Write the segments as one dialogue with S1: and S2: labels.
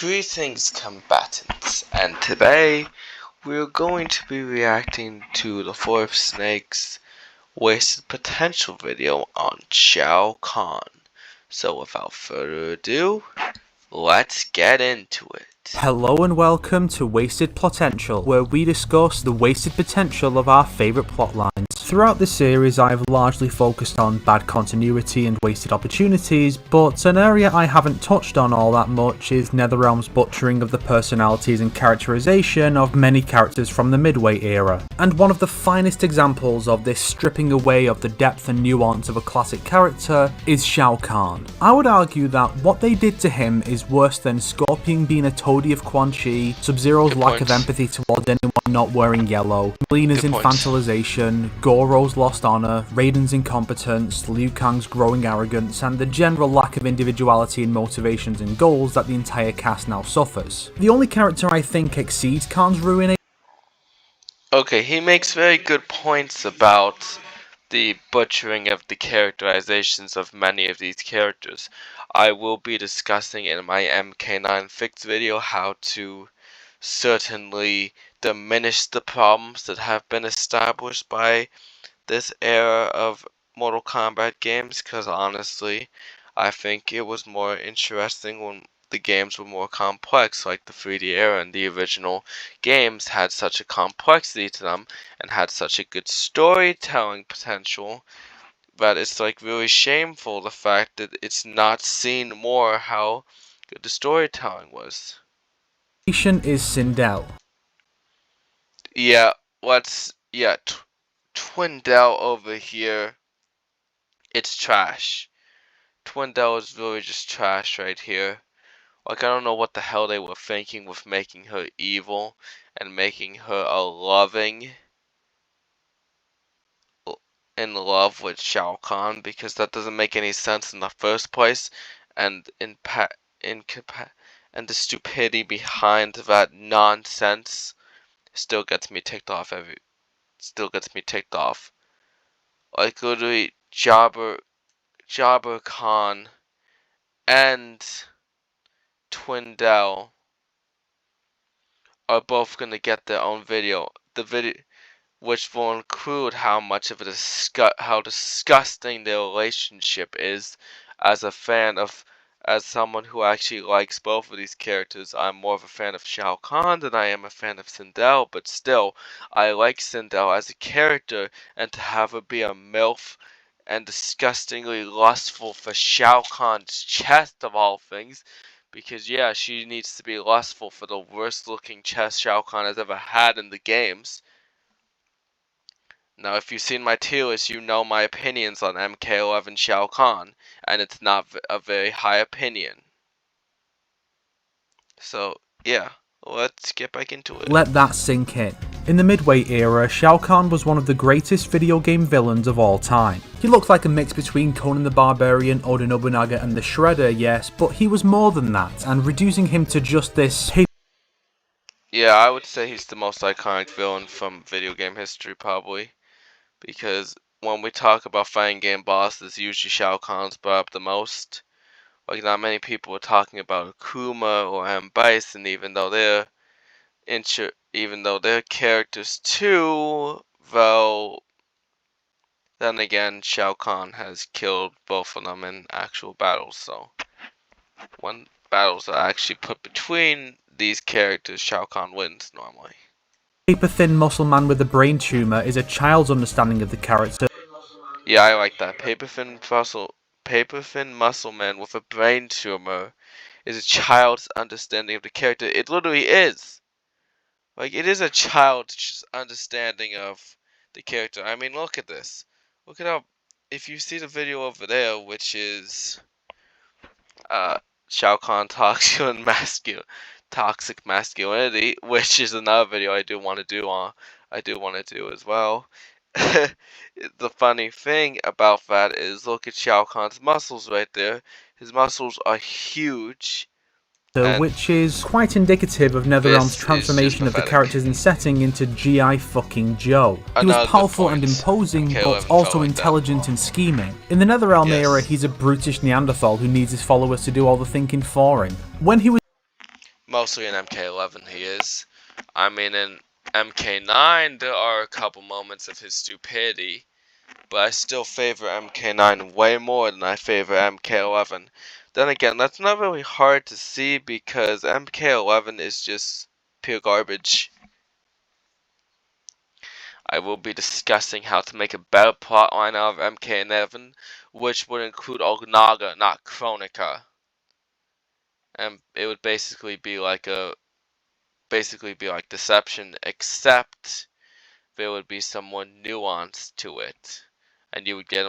S1: Greetings, combatants, and today we're going to be reacting to the 4th Snake's Wasted Potential video on Shao Kahn. So without further ado, let's get into it.
S2: Hello and welcome to Wasted Potential, where we discuss the wasted potential of our favourite plotlines. Throughout this series I have largely focused on bad continuity and wasted opportunities, but an area I haven't touched on all that much is NetherRealm's butchering of the personalities and characterization of many characters from the Midway era. And one of the finest examples of this stripping away of the depth and nuance of a classic character is Shao Kahn. I would argue that what they did to him is worse than Scorpion being a toady of Quan Chi, Sub-Zero's lack of empathy towards anyone not wearing yellow, Melina's infantilization, Goro's lost honor, Raiden's incompetence, Liu Kang's growing arrogance, and the general lack of individuality in motivations and goals that the entire cast now suffers. The only character I think exceeds Kahn's ruin.
S1: Okay, he makes very good points about the butchering of the characterizations of many of these characters. I will be discussing in my MK9 Fix video how to certainly diminish the problems that have been established by this era of Mortal Kombat games, because honestly I think it was more interesting when the games were more complex, like the 3D era and the original games had such a complexity to them and had such a good storytelling potential that it's like really shameful the fact that it's not seen more how good the storytelling was.
S2: Is Sindel.
S1: Yeah, Twindell over here, it's trash. Twindell is really just trash right here. Like, I don't know what the hell they were thinking with making her evil and making her a loving in love with Shao Kahn, because that doesn't make any sense in the first place, and and the stupidity behind that nonsense still gets me ticked off Like, literally, Jabber Khan and Twindell are both gonna get their own video. The video which will include how much of how disgusting their relationship is. As someone who actually likes both of these characters, I'm more of a fan of Shao Kahn than I am a fan of Sindel, but still, I like Sindel as a character, and to have her be a MILF and disgustingly lustful for Shao Kahn's chest of all things, because yeah, she needs to be lustful for the worst looking chest Shao Kahn has ever had in the games. Now, if you've seen my tier list, you know my opinions on MK11 Shao Kahn, and it's not a very high opinion. So, yeah, let's get back into it.
S2: Let that sink in. In the Midway era, Shao Kahn was one of the greatest video game villains of all time. He looked like a mix between Conan the Barbarian, Oda Nobunaga and the Shredder, yes, but he was more than that, and reducing him to just this...
S1: Yeah, I would say he's the most iconic villain from video game history, probably. Because when we talk about fighting game bosses, usually Shao Kahn's brought up the most. Like, not many people are talking about Akuma or M. Bison, even though they're characters too. Though, then again, Shao Kahn has killed both of them in actual battles. So, when battles are actually put between these characters, Shao Kahn wins normally.
S2: Paper-thin muscle man with a brain tumor is a child's understanding of the character.
S1: Yeah, I like that. Paper-thin muscle man with a brain tumor is a child's understanding of the character. It literally is. Like, it is a child's understanding of the character. I mean, look at this. Look at how, if you see the video over there, which is Shao Kahn talks to toxic masculinity, which is another video I do want to do as well. The funny thing about that is, look at Shao Kahn's muscles right there. His muscles are huge,
S2: which is quite indicative of NetherRealm's transformation of the characters and setting into G.I. fucking Joe. He was powerful and imposing, but also intelligent and scheming. In the NetherRealm era, he's a brutish Neanderthal who needs his followers to do all the thinking for him. When he was
S1: Mostly in MK11 he is. I mean, in MK9 there are a couple moments of his stupidity, but I still favor MK9 way more than I favor MK11. Then again, that's not really hard to see because MK11 is just pure garbage. I will be discussing how to make a better plotline out of MK11, which would include Ognaga, not Chronica. And it would basically be like Deception, except there would be some more nuance to it, and you would get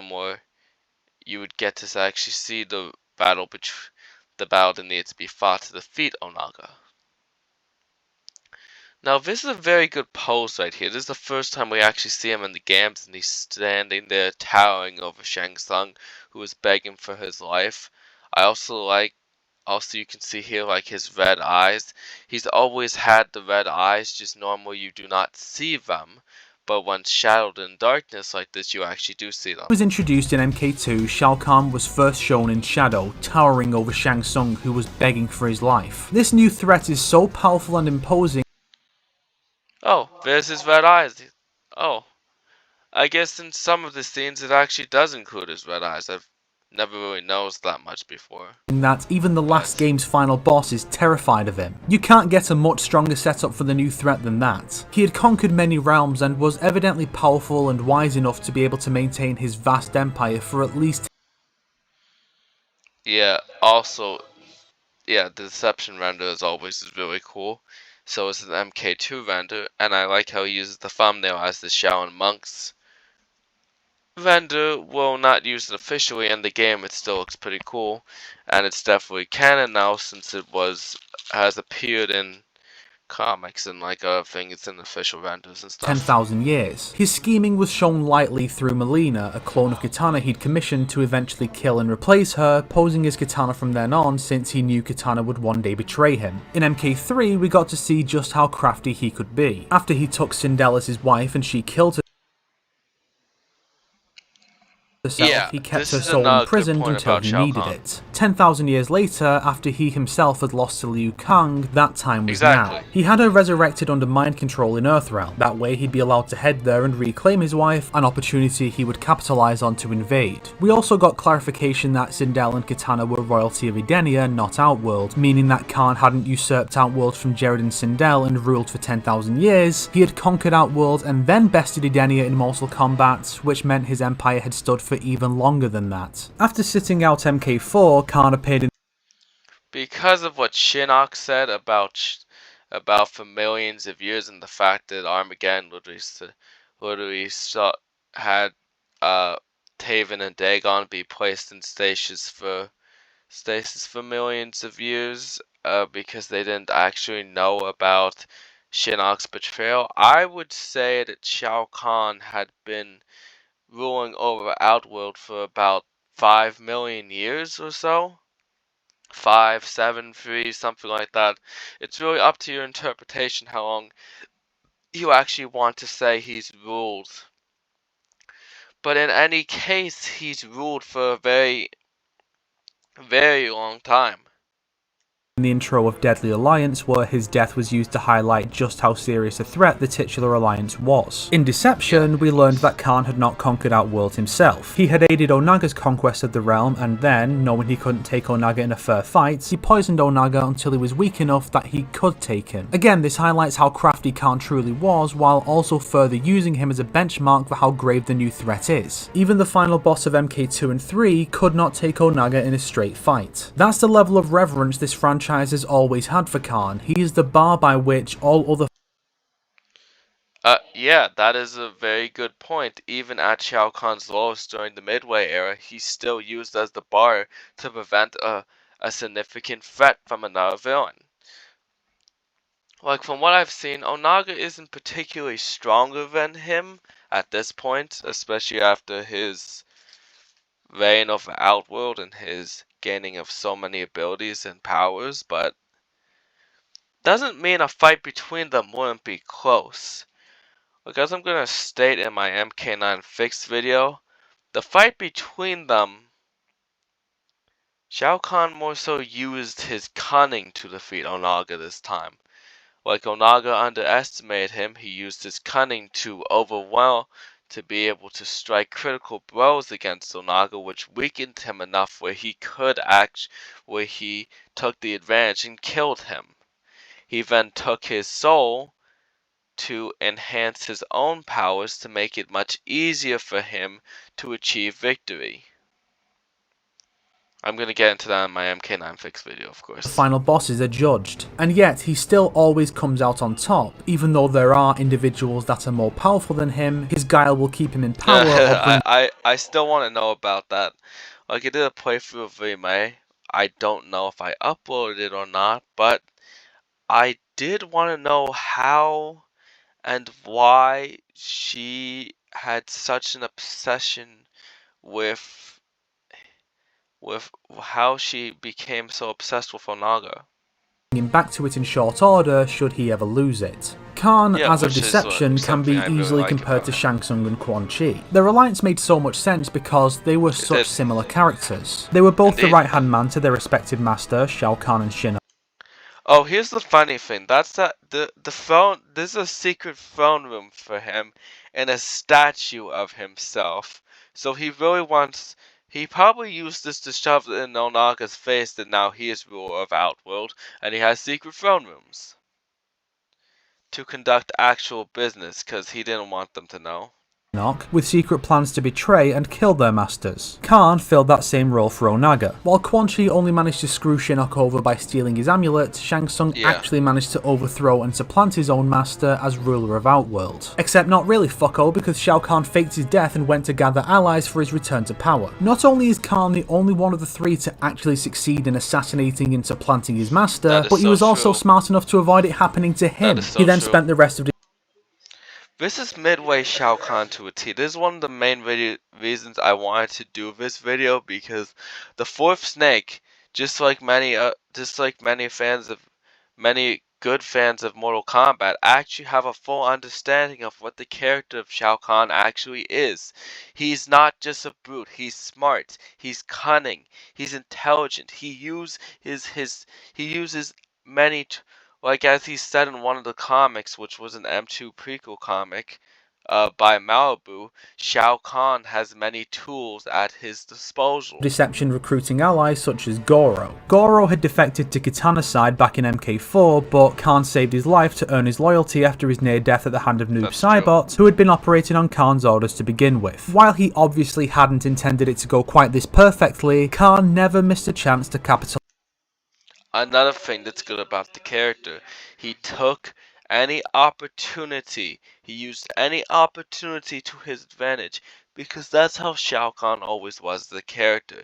S1: to actually see the the battle that needs to be fought to defeat Onaga. Now this is a very good pose right here. This is the first time we actually see him in the games, and he's standing there towering over Shang Tsung, who is begging for his life. I also you can see here like his red eyes. He's always had the red eyes, just normally you do not see them. But when shadowed in darkness like this, you actually do see them.
S2: When he was introduced in MK2, Shao Kahn was first shown in shadow, towering over Shang Tsung, who was begging for his life. This new threat is so powerful and imposing.
S1: Oh, there's his red eyes. Oh, I guess in some of the scenes it actually does include his red eyes. I've never really noticed that much before.
S2: That even the last
S1: But
S2: game's final boss is terrified of him. You can't get a much stronger setup for the new threat than that. He had conquered many realms and was evidently powerful and wise enough to be able to maintain his vast empire for at least.
S1: yeah, also, yeah, the deception render as always is really cool. So is an MK2 render, and I like how he uses the thumbnail as the Shaolin monks. Render will not use it officially in the game, it still looks pretty cool, and it's definitely canon now since has appeared in comics and like other things, it's in official renders and stuff.
S2: 10,000 years. His scheming was shown lightly through Melina, a clone of Kitana he'd commissioned to eventually kill and replace her, posing as Kitana from then on since he knew Kitana would one day betray him. In MK3, we got to see just how crafty he could be. After he took Sindel as his wife and she killed herself,
S1: Yeah,
S2: he kept
S1: this
S2: her
S1: is
S2: soul
S1: another good
S2: imprisoned
S1: point
S2: until
S1: about
S2: he
S1: Shao
S2: needed
S1: Kahn.
S2: it. 10,000 years later, after he himself had lost to Liu Kang, that time was
S1: Exactly.
S2: now. He had her resurrected under mind control in Earthrealm. That way he'd be allowed to head there and reclaim his wife, an opportunity he would capitalize on to invade. We also got clarification that Sindel and Kitana were royalty of Edenia, not Outworld, meaning that Khan hadn't usurped Outworld from Jared and Sindel and ruled for 10,000 years. He had conquered Outworld and then bested Edenia in Mortal Kombat, which meant his empire had stood for even longer than that. After sitting out MK4, Khan appeared in
S1: Because of what Shinnok said about for millions of years and the fact that Armageddon had Taven and Dagon be placed in stasis for millions of years because they didn't actually know about Shinnok's betrayal. I would say that Shao Kahn had been ruling over Outworld for about 5 million years or so. 5, 7, 3, something like that. It's really up to your interpretation how long you actually want to say he's ruled. But in any case, he's ruled for a very, very long time.
S2: the intro of Deadly Alliance, where his death was used to highlight just how serious a threat the titular alliance was. In Deception,
S1: Yeah,
S2: we
S1: it
S2: learned
S1: was.
S2: that Khan had not conquered Outworld himself. He had aided Onaga's conquest of the realm, and then, knowing he couldn't take Onaga in a fair fight, he poisoned Onaga until he was weak enough that he could take him. Again, this highlights how crafty Khan truly was, while also further using him as a benchmark for how grave the new threat is. Even the final boss of MK2 and 3 could not take Onaga in a straight fight. That's the level of reverence this franchise has always had for Khan. He is the bar by which all other
S1: Yeah, that is a very good point. Even at Shao Kahn's lowest during the Midway era, he's still used as the bar to prevent a significant threat from another villain. Like, from what I've seen, Onaga isn't particularly stronger than him at this point, especially after his reign of Outworld and his gaining of so many abilities and powers, but doesn't mean a fight between them wouldn't be close. Like, as I'm gonna state in my MK9 fixed video, the fight between them Shao Kahn more so used his cunning to defeat Onaga this time. Like Onaga underestimated him, he used his cunning to overwhelm to be able to strike critical blows against Onaga, which weakened him enough where where he took the advantage and killed him. He then took his soul to enhance his own powers to make it much easier for him to achieve victory. I'm gonna get into that in my MK9 fix video, of
S2: The
S1: course.
S2: final bosses are judged, and yet he still always comes out on top. Even though there are individuals that are more powerful than him, his guile will keep him in power or bring
S1: I still want to know about that. Like, I did a playthrough of VMA. I don't know if I uploaded it or not, but I did want to know how and why she had such an obsession with how she became so obsessed with Onaga.
S2: him back to it in short order should he ever lose it. Kahn,
S1: Yeah,
S2: as of
S1: which is
S2: deception, can
S1: something
S2: be
S1: I really
S2: easily
S1: like
S2: compared
S1: about
S2: to
S1: him.
S2: Shang Tsung and Quan Chi. Their alliance made so much sense because they were such
S1: did.
S2: similar characters. They were both the
S1: Indeed.
S2: right-hand man to their respective master, Shao Kahn and Shinnok.
S1: Oh, here's the funny thing. That's that the phone. There's a secret phone room for him, and a statue of himself. So he really wants. He probably used this to shove it in Onaga's face that now he is ruler of Outworld, and he has secret phone rooms to conduct actual business, because he didn't want them to know.
S2: With secret plans to betray and kill their masters. Kahn filled that same role for Onaga. While Quan Chi only managed to screw Shinnok over by stealing his amulet, Shang Tsung actually managed to overthrow and supplant his own master as ruler of Outworld. Except not really, fucko, because Shao Kahn faked his death and went to gather allies for his return to power. Not only is Kahn the only one of the three to actually succeed in assassinating and supplanting his master, but he was also smart enough to avoid it happening to him. He then spent the rest of the
S1: This is midway Shao Kahn to a T. This is one of the main reasons I wanted to do this video, because the fourth snake, just like many good fans of Mortal Kombat, actually have a full understanding of what the character of Shao Kahn actually is. He's not just a brute. He's smart. He's cunning. He's intelligent. He uses many. Like, as he said in one of the comics, which was an M2 prequel comic by Malibu, Shao Kahn has many tools at his disposal.
S2: deception recruiting allies such as Goro. Goro had defected to Kitana's side back in MK4, but Kahn saved his life to earn his loyalty after his near death at the hand of Noob Saibot, who had been operating on Kahn's orders to begin with. While he obviously hadn't intended it to go quite this perfectly, Kahn never missed a chance to capitalize.
S1: Another thing that's good about the character, he took any opportunity, he used any opportunity to his advantage, because that's how Shao Kahn always was the character.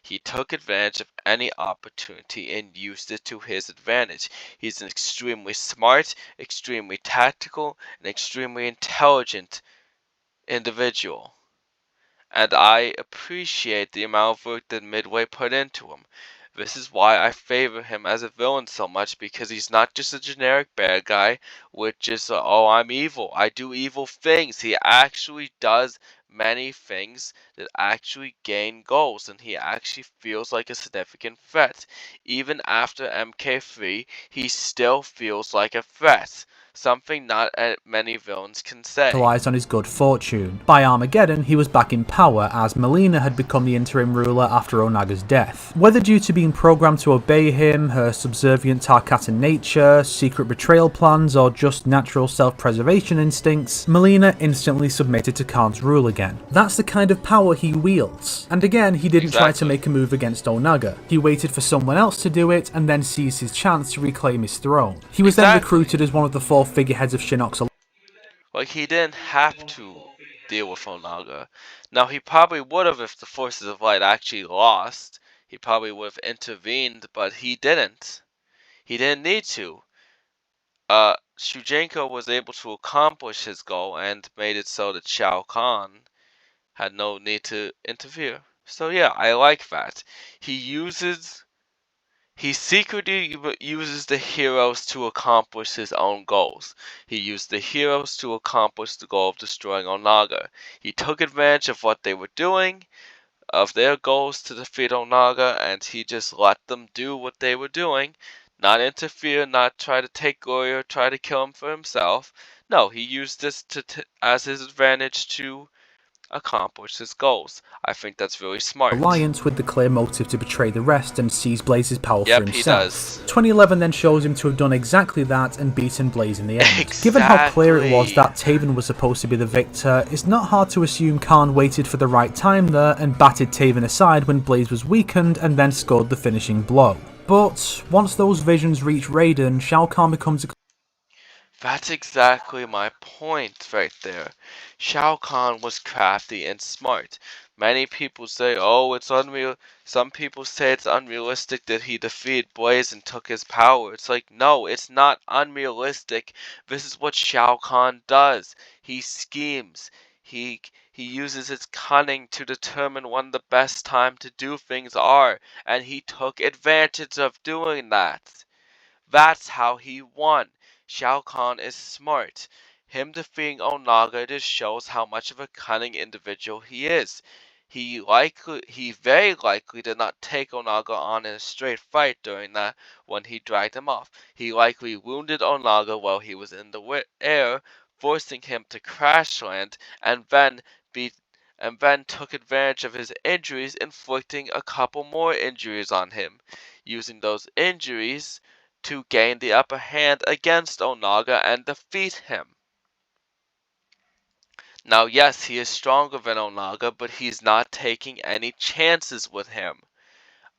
S1: He took advantage of any opportunity and used it to his advantage. He's an extremely smart, extremely tactical, and extremely intelligent individual. And I appreciate the amount of work that Midway put into him. This is why I favor him as a villain so much, because he's not just a generic bad guy with just, oh, I'm evil, I do evil things. He actually does many things that actually gain goals, and he actually feels like a significant threat. Even after MK3, he still feels like a threat. Something not many villains can say.
S2: On his good fortune. By Armageddon, he was back in power, as Melina had become the interim ruler after Onaga's death. Whether due to being programmed to obey him, her subservient Tarkatan nature, secret betrayal plans, or just natural self-preservation instincts, Melina instantly submitted to Kahn's rule again. That's the kind of power he wields. And again, he didn't try to make a move against Onaga. He waited for someone else to do it, and then seized his chance to reclaim his throne. He was then recruited as one of the four figureheads of Shinnok's.
S1: Like, he didn't have to deal with Onaga. Now, he probably would have if the Forces of Light actually lost. He probably would have intervened, but he didn't. He didn't need to. Shujenko was able to accomplish his goal and made it so that Shao Kahn had no need to interfere. So yeah, I like that. He secretly uses the heroes to accomplish his own goals. He used the heroes to accomplish the goal of destroying Onaga. He took advantage of what they were doing, of their goals to defeat Onaga, and he just let them do what they were doing, not interfere, not try to take glory or try to kill him for himself. No, he used this as his advantage to accomplish his goals. I think that's really smart.
S2: Alliance with the clear motive to betray the rest and seize Blaze's power for
S1: Yep, he
S2: himself.
S1: does.
S2: 2011 then shows him to have done exactly that and beaten Blaze in the end. Given how clear it was
S1: Exactly.
S2: that Taven was supposed to be the victor, it's not hard to assume Kahn waited for the right time there and batted Taven aside when Blaze was weakened and then scored the finishing blow. But once those visions reach Raiden, Shao Kahn becomes a
S1: That's exactly my point right there. Shao Kahn was crafty and smart. Many people say, oh, it's unreal. Some people say it's unrealistic that he defeated Blaze and took his power. It's like, no, it's not unrealistic. This is what Shao Kahn does. He schemes. He uses his cunning to determine when the best time to do things are, and he took advantage of doing that. That's how he won. Shao Kahn is smart. Him defeating Onaga just shows how much of a cunning individual he is. He very likely did not take Onaga on in a straight fight during that when he dragged him off. He likely wounded Onaga while he was in the air, forcing him to crash land, and then took advantage of his injuries, inflicting a couple more injuries on him, using those injuries to gain the upper hand against Onaga and defeat him. Now, yes, he is stronger than Onaga, but he's not taking any chances with him.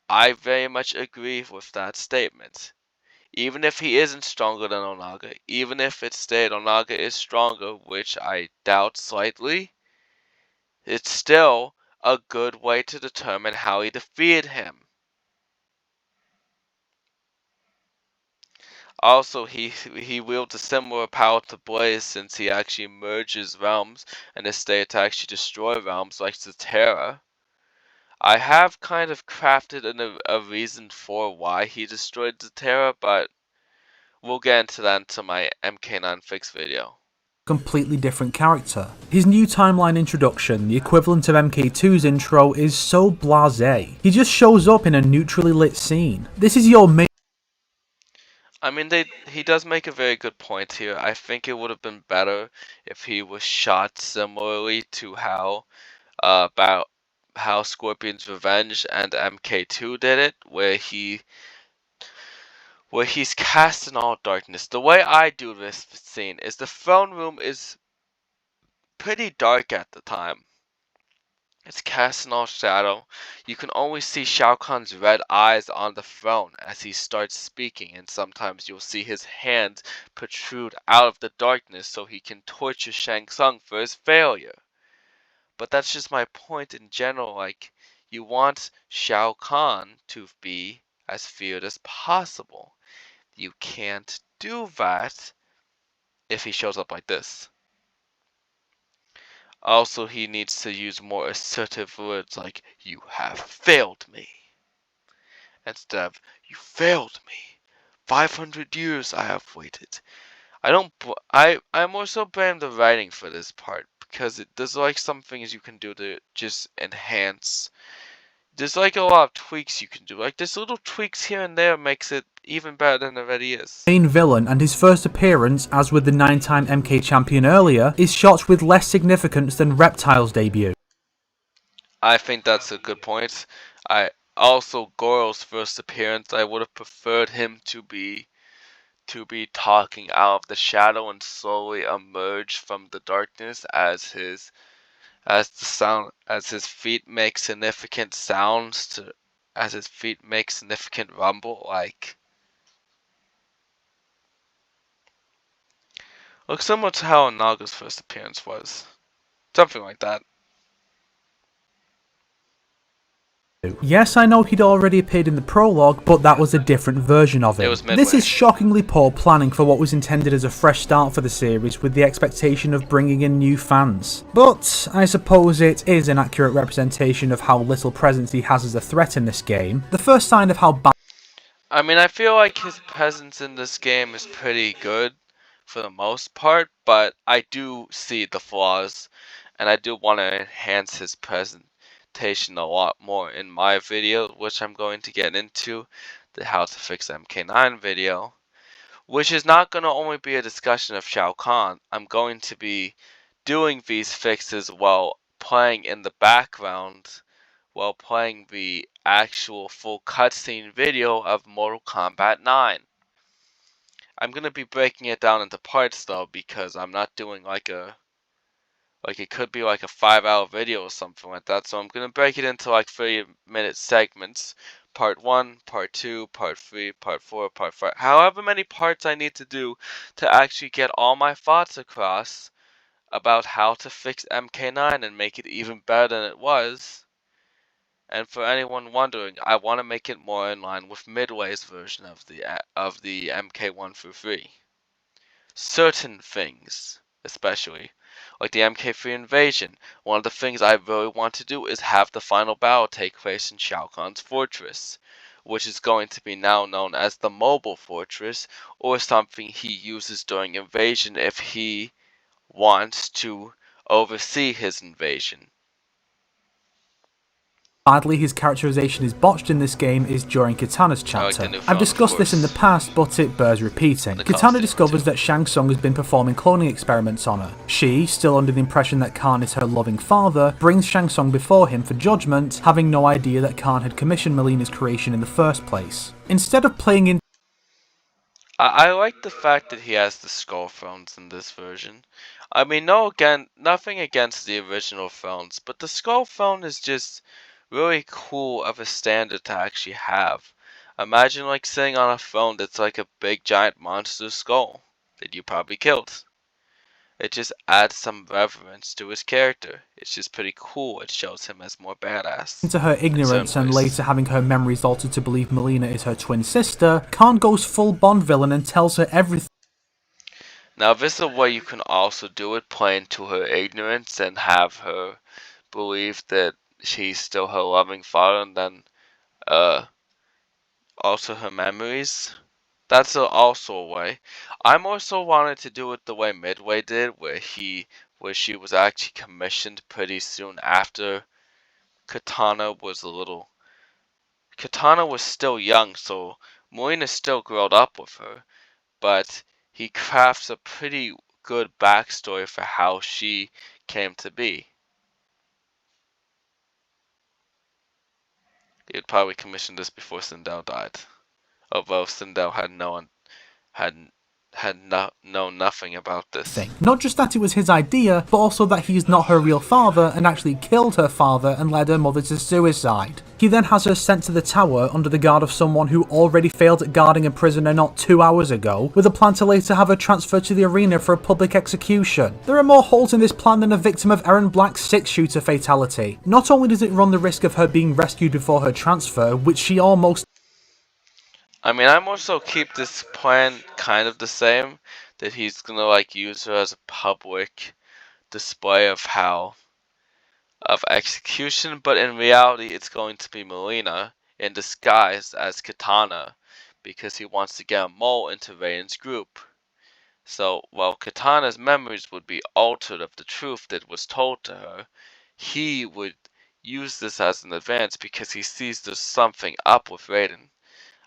S1: I very much agree with that statement. Even if he isn't stronger than Onaga, even if it's stated Onaga is stronger, which I doubt slightly, it's still a good way to determine how he defeated him. Also, he wields a similar power to Blaze since he actually merges realms in a state to actually destroy realms like Zatera. I have kind of crafted a reason for why he destroyed Zatera, but we'll get into that into my MK9 fix video.
S2: completely different character. His new timeline introduction, the equivalent of MK2's intro, is so blasé. He just shows up in a neutrally lit scene. This is your main
S1: I mean, he does make a very good point here. I think it would have been better if he was shot similarly to about how Scorpion's Revenge and MK2 did it, where he's cast in all darkness. The way I do this scene is the throne room is pretty dark at the time. It's cast in all shadow. You can always see Shao Kahn's red eyes on the throne as he starts speaking, and sometimes you'll see his hands protrude out of the darkness so he can torture Shang Tsung for his failure. But that's just my point in general. Like, you want Shao Kahn to be as feared as possible. You can't do that if he shows up like this. Also, he needs to use more assertive words like, you have failed me, instead of, you failed me. 500 years I have waited. I more so blame the writing for this part, because there's like some things you can do to just enhance. There's like a lot of tweaks you can do. Like, there's little tweaks here and there makes it even better than it already is.
S2: main villain, and his first appearance, as with the 9-time MK champion earlier, is shot with less significance than Reptile's debut.
S1: I think that's a good point. I also Goro's first appearance, I would have preferred him to be talking out of the shadow and slowly emerge from the darkness as his feet make significant sounds as his feet make significant rumble, like looks similar to how Naga's first appearance was. Something like that.
S2: Yes, I know he'd already appeared in the prologue, but that was a different version of
S1: It
S2: him.
S1: was midway.
S2: This is shockingly poor planning for what was intended as a fresh start for the series with the expectation of bringing in new fans. But I suppose it is an accurate representation of how little presence he has as a threat in this game. The first sign of how bad
S1: I mean, I feel like his presence in this game is pretty good for the most part, but I do see the flaws, and I do want to enhance his presence. adaptation a lot more in my video, which I'm going to get into, the How to Fix MK9 video, which is not going to only be a discussion of Shao Kahn. I'm going to be doing these fixes while playing in the background, while playing the actual full cutscene video of Mortal Kombat 9. I'm going to be breaking it down into parts though, because I'm not doing like it could be like a 5-hour video or something like that. So I'm going to break it into like 30-minute segments. Part 1, Part 2, Part 3, Part 4, Part 5. However many parts I need to do to actually get all my thoughts across about how to fix MK9 and make it even better than it was. And for anyone wondering, I want to make it more in line with Midway's version of the MK1 through 3. Certain things, especially like the MK3 invasion. One of the things I really want to do is have the final battle take place in Shao Kahn's fortress, which is going to be now known as the mobile fortress, or something he uses during invasion if he wants to oversee his invasion.
S2: Badly his characterization is botched in this game is during Kitana's chapter. I've discussed this in the past, but it bears repeating. Kitana discovers that Shang Tsung has been performing cloning experiments on her. She, still under the impression that Kahn is her loving father, brings Shang Tsung before him for judgment, having no idea that Kahn had commissioned Mileena's creation in the first place. Instead of playing in
S1: I like the fact that he has the skull thrones in this version. I mean, nothing against the original thrones, but the skull throne is just really cool of a standard to actually have. Imagine like sitting on a throne that's like a big giant monster skull that you probably killed. It just adds some reverence to his character. It's just pretty cool. It shows him as more badass.
S2: Into her ignorance and later having her memories altered to believe Mileena is her twin sister, Kahn goes full Bond villain and tells her everything.
S1: Now this is a way you can also do it, playing to her ignorance and have her believe that she's still her loving father, and then also her memories. That's also a way. I'm also wanted to do it the way Midway did, where she was actually commissioned pretty soon after Katana was Katana was still young, so Marina still growed up with her, but he crafts a pretty good backstory for how she came to be. He had probably commissioned this before Sindel died, although Sindel known nothing about this.
S2: Not just that it was his idea, but also that he's not her real father and actually killed her father and led her mother to suicide. He then has her sent to the tower under the guard of someone who already failed at guarding a prisoner not 2 hours ago, with a plan to later have her transferred to the arena for a public execution. There are more holes in this plan than a victim of Aaron Black's 6-shooter fatality. Not only does it run the risk of her being rescued before her transfer, which she almost...
S1: I mean, I'm also keep this plan kind of the same, that he's gonna like use her as a public display of execution, but in reality it's going to be Mileena in disguise as Katana, because he wants to get a mole into Raiden's group. So while Katana's memories would be altered of the truth that was told to her, he would use this as an advance because he sees there's something up with Raiden.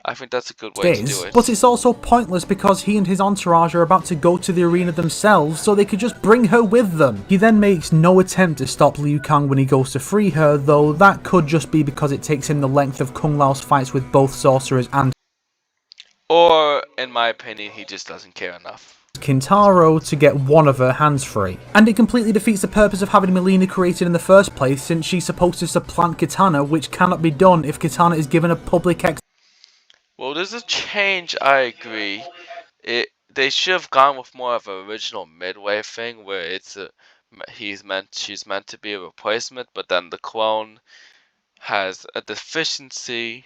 S1: I think that's a good way to do it.
S2: But it's also pointless because he and his entourage are about to go to the arena themselves, so they could just bring her with them. He then makes no attempt to stop Liu Kang when he goes to free her, though that could just be because it takes him the length of Kung Lao's fights with both sorcerers and...
S1: Or, in my opinion, he just doesn't care enough.
S2: Kintaro to get one of her hands free. And it completely defeats the purpose of having Mileena created in the first place, since she's supposed to supplant Kitana, which cannot be done if Kitana is given a public
S1: Well, there's a change, I agree. They should have gone with more of an original Midway thing, where she's meant to be a replacement, but then the clone has a deficiency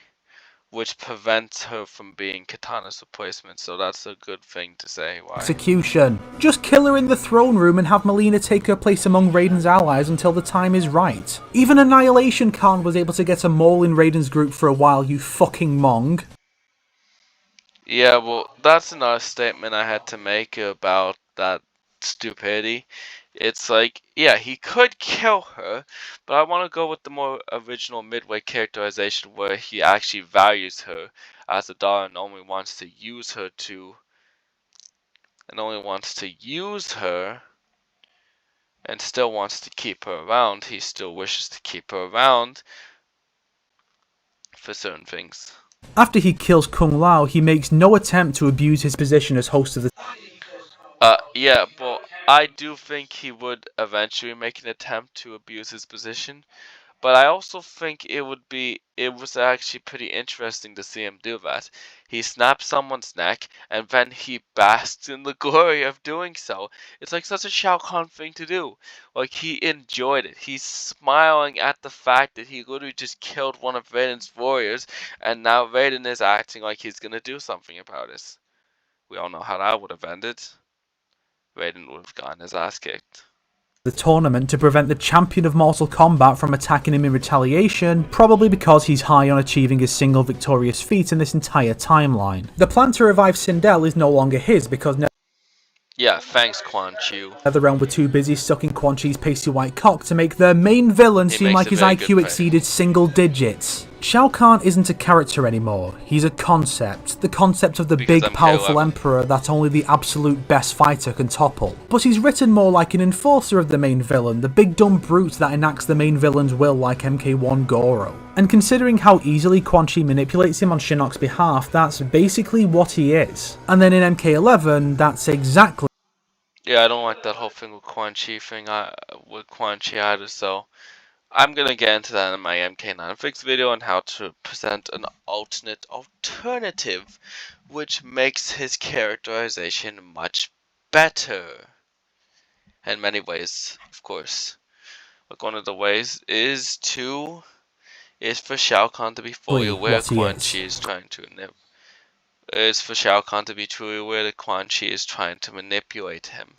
S1: which prevents her from being Katana's replacement, so that's a good thing to say. Why?
S2: Execution. Just kill her in the throne room and have Mileena take her place among Raiden's allies until the time is right. Even Annihilation Khan was able to get a mole in Raiden's group for a while, you fucking mong.
S1: Yeah, well, that's another statement I had to make about that stupidity. It's like, yeah, he could kill her, but I want to go with the more original Midway characterization where he actually values her as a daughter and only wants to use her and still wants to keep her around. He still wishes to keep her around for certain things.
S2: After he kills Kung Lao, he makes no attempt to abuse his position as host of the
S1: Yeah, but I do think he would eventually make an attempt to abuse his position. But I also think it was actually pretty interesting to see him do that. He snaps someone's neck and then he basks in the glory of doing so. It's like such a Shao Kahn thing to do. Like, he enjoyed it. He's smiling at the fact that he literally just killed one of Raiden's warriors, and now Raiden is acting like he's gonna do something about it. We all know how that would have ended. Raiden would have gotten his ass kicked.
S2: tournament to prevent the champion of Mortal Kombat from attacking him in retaliation, probably because he's high on achieving his single victorious feat in this entire timeline. The plan to revive Sindel is no longer his because
S1: Yeah, thanks, Quan Chi.
S2: NetherRealm were too busy sucking Quan Chi's pasty white cock to make their main villain seem like his IQ exceeded single digits. Shao Kahn isn't a character anymore, he's a concept. The concept of the big, powerful emperor that only the absolute best fighter can topple. But he's written more like an enforcer of the main villain, the big dumb brute that enacts the main villain's will like MK1 Goro. And considering how easily Quan Chi manipulates him on Shinnok's behalf, that's basically what he is. And then in MK11, that's exactly.
S1: Yeah, I don't like that whole thing with Quan Chi either, so I'm gonna get into that in my MK9 Fix video on how to present an alternative which makes his characterization much better. In many ways, of course. Like, one of the ways is for Shao Kahn to be fully aware Quan Chi is trying to for Shao Kahn to be truly aware that Quan Chi is trying to manipulate him.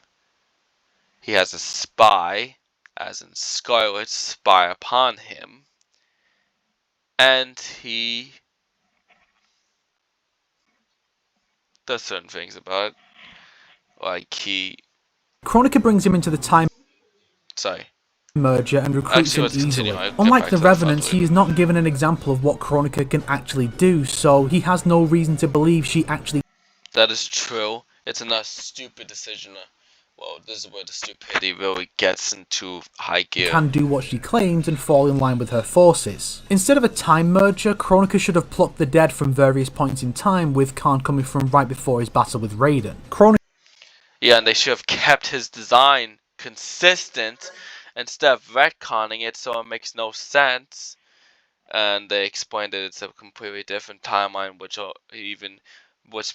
S1: He has a spy, as in Scarlet, spy upon him, and he does certain things about it, like
S2: Kronika brings him into the time
S1: Sorry.
S2: merger and recruits him easily. Unlike the Revenants, he is not given an example of what Kronika can actually do, so he has no reason to believe she actually.
S1: That is true. It's a stupid decision. Well, this is where the stupidity really gets into high gear.
S2: Can do what she claims and fall in line with her forces. Instead of a time merger, Kronika should have plucked the dead from various points in time, with Kahn coming from right before his battle with Raiden.
S1: Yeah, and they should have kept his design consistent instead of retconning it so it makes no sense. And they explained that it's a completely different timeline, which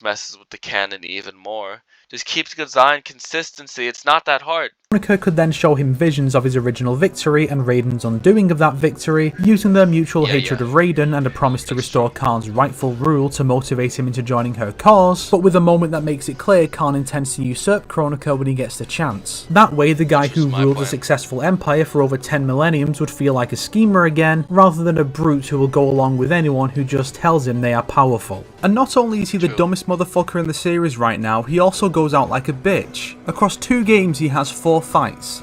S1: messes with the canon even more. Just keeps design consistency. It's not that hard.
S2: Kronika could then show him visions of his original victory and Raiden's undoing of that victory, using their mutual hatred of Raiden and a promise to restore Kahn's rightful rule to motivate him into joining her cause, but with a moment that makes it clear Kahn intends to usurp Kronika when he gets the chance. That way, the guy who ruled a successful empire for over 10 millenniums would feel like a schemer again, rather than a brute who will go along with anyone who just tells him they are powerful. And not only is he the dumbest motherfucker in the series right now, he also goes out like a bitch. Across 2 games he has 4 fights.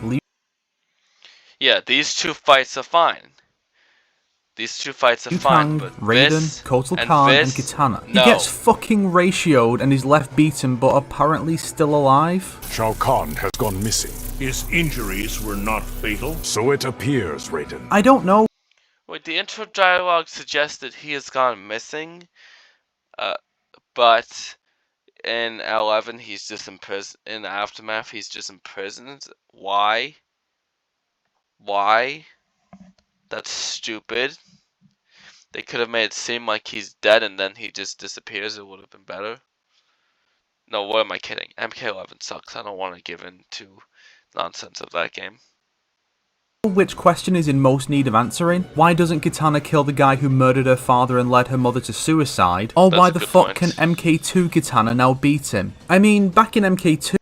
S1: Yeah, these 2 fights are fine. These 2 fights are fine, but
S2: Raiden, Kotal Kahn, and Kitana. He gets fucking ratioed and is left beaten but apparently still alive.
S3: Shao Kahn has gone missing.
S4: His injuries were not fatal.
S3: So it appears, Raiden.
S2: I don't know.
S1: Wait, the intro dialogue suggests that he has gone missing, but in 11 he's just in prison. In Aftermath he's just imprisoned. Why? That's stupid. They could have made it seem like he's dead and then he just disappears. It would have been better. No, what am I kidding? MK11 sucks. I don't want to give in to nonsense of that game.
S2: Which question is in most need of answering? Why doesn't Kitana kill the guy who murdered her father and led her mother to suicide? Or why the fuck can MK2 Kitana now beat him? I mean, back in MK2...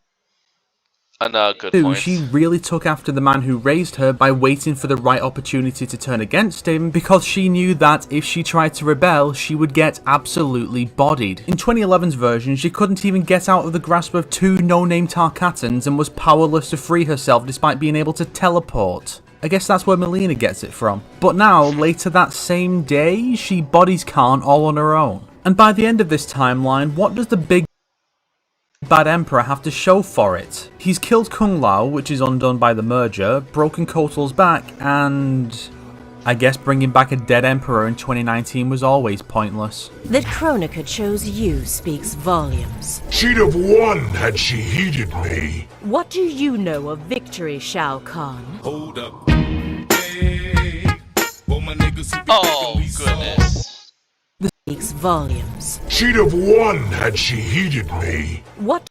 S1: Another good
S2: Two,
S1: point.
S2: she really took after the man who raised her by waiting for the right opportunity to turn against him, because she knew that if she tried to rebel, she would get absolutely bodied. In 2011's version, she couldn't even get out of the grasp of two no-name Tarkatans and was powerless to free herself despite being able to teleport. I guess that's where Melina gets it from. But now, later that same day, she bodies Kahn all on her own. And by the end of this timeline, what does the big bad Emperor have to show for it? He's killed Kung Lao, which is undone by the merger, broken Kotal's back, and I guess bringing back a dead Emperor in 2019 was always pointless.
S5: That Kronika chose you speaks volumes.
S3: She'd have won had she heeded me.
S5: What do you know of victory, Shao Kahn?
S6: Hold up. Hey, for my niggas who be
S1: Oh,
S6: thinking we
S1: goodness.
S5: Speaks volumes.
S3: She'd have won had she heeded me.
S5: What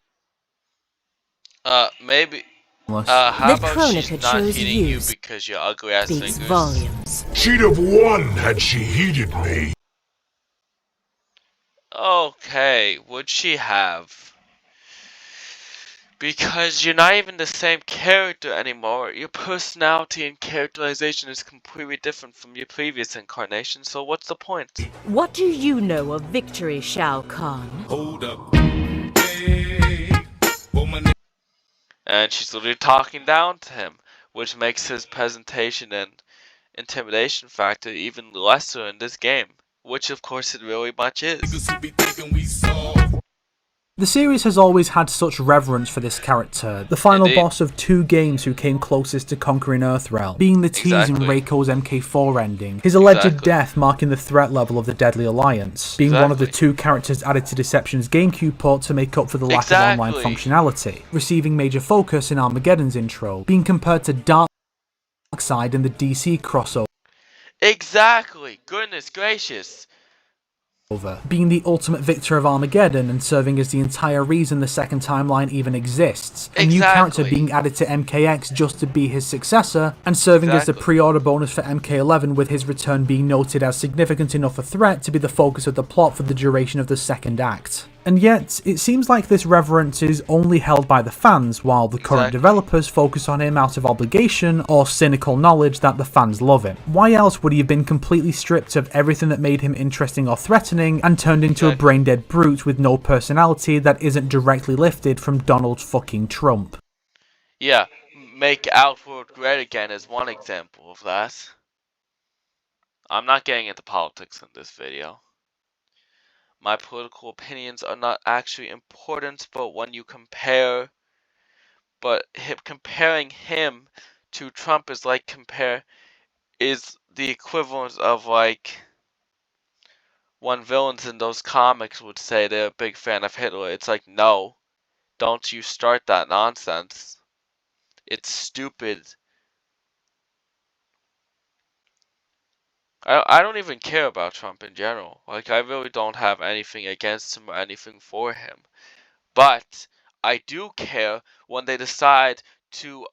S1: Maybe. How
S5: That
S1: about she's
S5: Kronika
S1: not
S5: chose
S1: hitting you
S5: you
S1: because your ugly ass
S5: speaks
S1: fingers?
S5: volumes.
S3: She'd have won had she heeded me.
S1: Okay, would she have? Because you're not even the same character anymore. Your personality and characterization is completely different from your previous incarnation, so what's the point?
S5: What do you know of victory, Shao Kahn?
S6: hold up. Hey, for my niggas
S1: And she's literally talking down to him, which makes his presentation and intimidation factor even lesser in this game. Which of course it really much is.
S6: who be thinking we soft.
S2: The series has always had such reverence for this character, the final
S1: Indeed.
S2: boss of two games who came closest to conquering Earthrealm, being the tease in
S1: Exactly.
S2: Reiko's MK4 ending, his alleged
S1: Exactly.
S2: death marking the threat level of the Deadly Alliance, being one of the
S1: Exactly.
S2: two characters added to Deception's GameCube port to make up for the lack of online
S1: Exactly.
S2: functionality, receiving major focus in Armageddon's intro, being compared to Darkseid in the DC crossover,
S1: Exactly! Goodness gracious!
S2: being the ultimate victor of Armageddon and serving as the entire reason the second timeline even exists. A new character
S1: Exactly.
S2: being added to MKX just to be his successor, and serving as the
S1: Exactly.
S2: pre-order bonus for MK11, with his return being noted as significant enough a threat to be the focus of the plot for the duration of the second act. And yet, it seems like this reverence is only held by the fans, while the current
S1: Exactly.
S2: developers focus on him out of obligation or cynical knowledge that the fans love him. Why else would he have been completely stripped of everything that made him interesting or threatening and turned into a
S1: Exactly.
S2: brain-dead brute with no personality that isn't directly lifted from Donald fucking Trump?
S1: Yeah, make Outworld great again is one example of that. I'm not getting into politics in this video. My political opinions are not actually important, but when you comparing him to Trump is like is the equivalent of like when villains in those comics would say they're a big fan of Hitler. It's like, no, don't you start that nonsense. It's stupid. I don't even care about Trump in general. Like, I really don't have anything against him or anything for him. But I do care when they decide to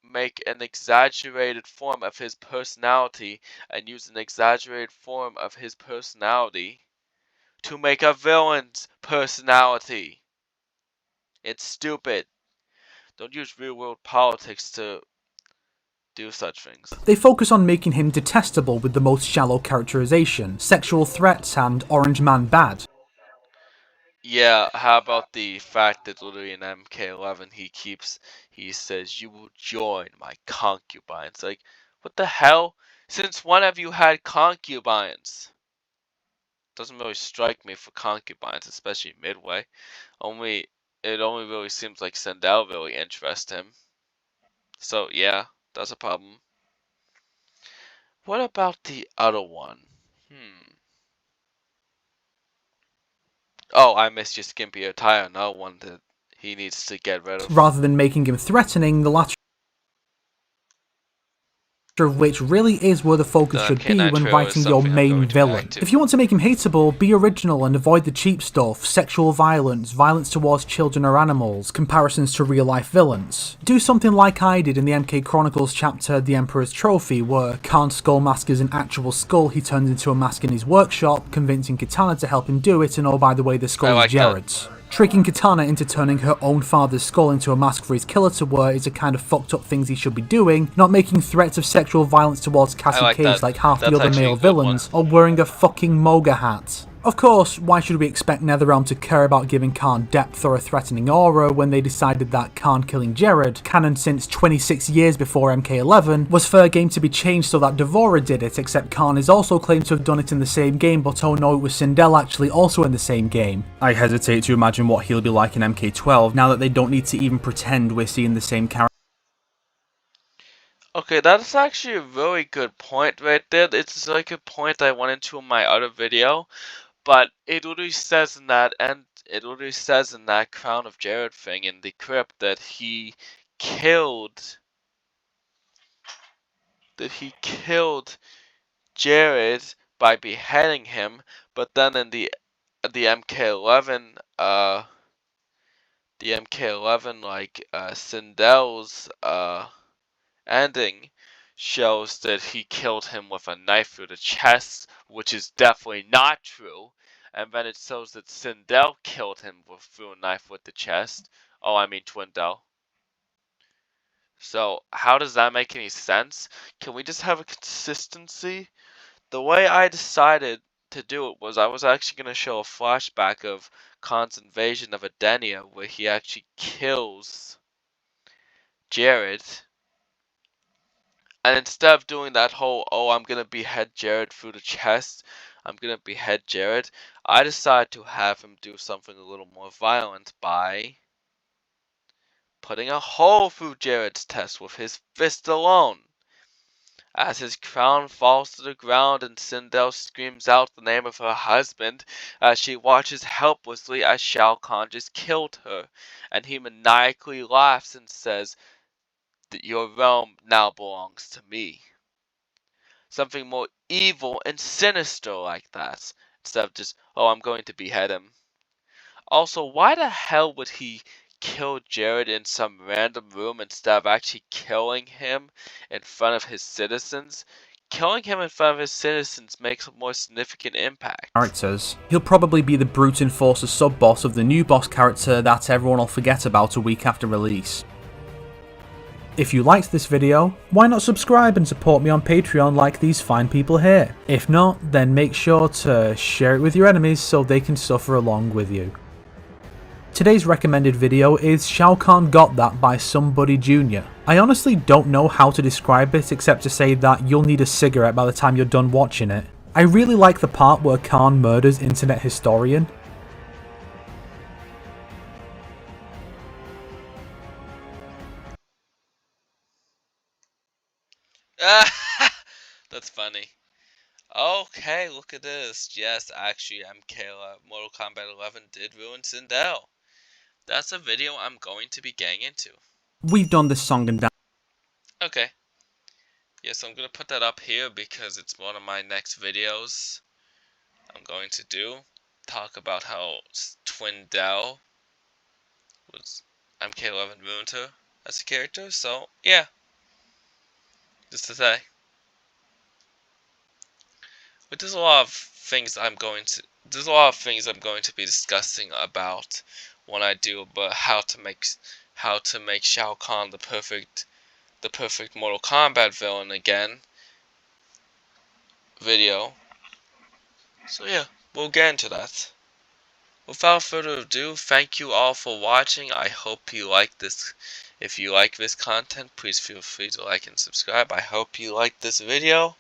S1: make an exaggerated form of his personality and use an exaggerated form of his personality to make a villain's personality. It's stupid. Don't use real world politics to do such things.
S2: They focus on making him detestable with the most shallow characterization, sexual threats, and Orange Man bad.
S1: Yeah, how about the fact that literally in MK11 he says, "You will join my concubines." Like, what the hell? Since when have you had concubines? Doesn't really strike me for concubines, especially Midway. It only really seems like Sindel really interests him. So yeah, that's a problem. What about the other one? Oh, I missed your skimpy attire. Another one that he needs to get rid of.
S2: Rather than making him threatening, the latter of which really is where the focus
S1: The
S2: should be
S1: K9
S2: when
S1: trailer is
S2: writing your
S1: something I'm
S2: main
S1: going to
S2: villain.
S1: react to.
S2: If you want to make him hateable, be original and avoid the cheap stuff, sexual violence, violence towards children or animals, comparisons to real-life villains. Do something like I did in the MK Chronicles chapter The Emperor's Trophy, where Khan's skull mask is an actual skull he turns into a mask in his workshop, convincing Kitana to help him do it, and oh by the way, the skull
S1: like
S2: is Jared's. Tricking Katana into turning her own father's skull into a mask for his killer to wear is a kind of fucked up things he should be doing, not making threats of sexual violence towards
S1: I
S2: Cassie
S1: like
S2: Cage
S1: that.
S2: like half the
S1: That's
S2: other
S1: actually
S2: male
S1: a good one.
S2: villains, or wearing a fucking Moga hat. Of course, why should we expect NetherRealm to care about giving Kahn depth or a threatening aura when they decided that Kahn killing Jared, canon since 26 years before MK11, was fair game to be changed so that Devora did it, except Kahn is also claimed to have done it in the same game, but oh no, it was Sindel actually also in the same game. I hesitate to imagine what he'll be like in MK12 now that they don't need to even pretend we're seeing the same character.
S1: Okay, that's actually a very good point right there. It's like a point I went into in my other video, but it literally says in that, and it literally says in that Crown of Jared thing in the crypt that he killed Jared by beheading him, but then in the MK11 like Sindel's ending shows that he killed him with a knife through the chest, which is definitely not true. And then it shows that Sindel killed him through a knife with the chest. Oh, I mean Twindel. So how does that make any sense? Can we just have a consistency? The way I decided to do it was I was actually going to show a flashback of Khan's invasion of Edenia where he actually kills Jared. And instead of doing that whole, oh, I'm going to behead Jared through the chest, I'm going to behead Jared, I decided to have him do something a little more violent by putting a hole through Jared's chest with his fist alone. As his crown falls to the ground and Sindel screams out the name of her husband as she watches helplessly as Shao Kahn just killed her, and he maniacally laughs and says that your realm now belongs to me. Something more evil and sinister like that, instead of just, oh, I'm going to behead him. Also, why the hell would he kill Jared in some random room instead of actually killing him in front of his citizens? Killing him in front of his citizens makes a more significant impact.
S2: He'll probably be the brute enforcer sub-boss of the new boss character that everyone will forget about a week after release. If you liked this video, why not subscribe and support me on Patreon like these fine people here? If not, then make sure to share it with your enemies so they can suffer along with you. Today's recommended video is Shao Kahn Got That by Somebody Jr. I honestly don't know how to describe it except to say that you'll need a cigarette by the time you're done watching it. I really like the part where Kahn murders internet historian.
S1: That's funny. Okay, look at this. Yes, actually, Mortal Kombat 11 did ruin Sindel. That's a video I'm going to be getting into.
S2: We've done this song and dance.
S1: Okay. Yes, I'm going to put that up here because it's one of my next videos I'm going to do. Talk about how Twindel was MK11 ruined her as a character. So, yeah. Just to say. But there's a lot of things I'm going to be discussing about when I do about how to make Shao Kahn the perfect Mortal Kombat villain again video. So yeah, we'll get into that. Without further ado, thank you all for watching. I hope you like this. If you like this content, please feel free to like and subscribe. I hope you like this video.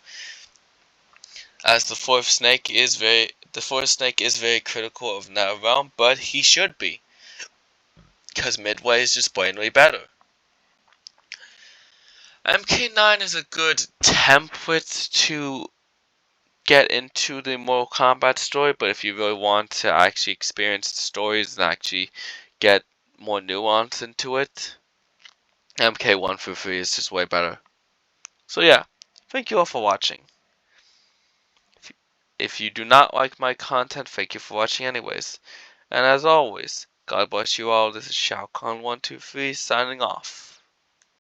S1: As the fourth snake is very critical of NetherRealm, but he should be, because Midway is just plainly better. MK9 is a good template to get into the Mortal Kombat story, but if you really want to actually experience the stories and actually get more nuance into it, MK1 through 3 is just way better. So yeah, thank you all for watching. If you do not like my content, thank you for watching anyways. And as always, God bless you all. This is Shao Kahn 123 signing off.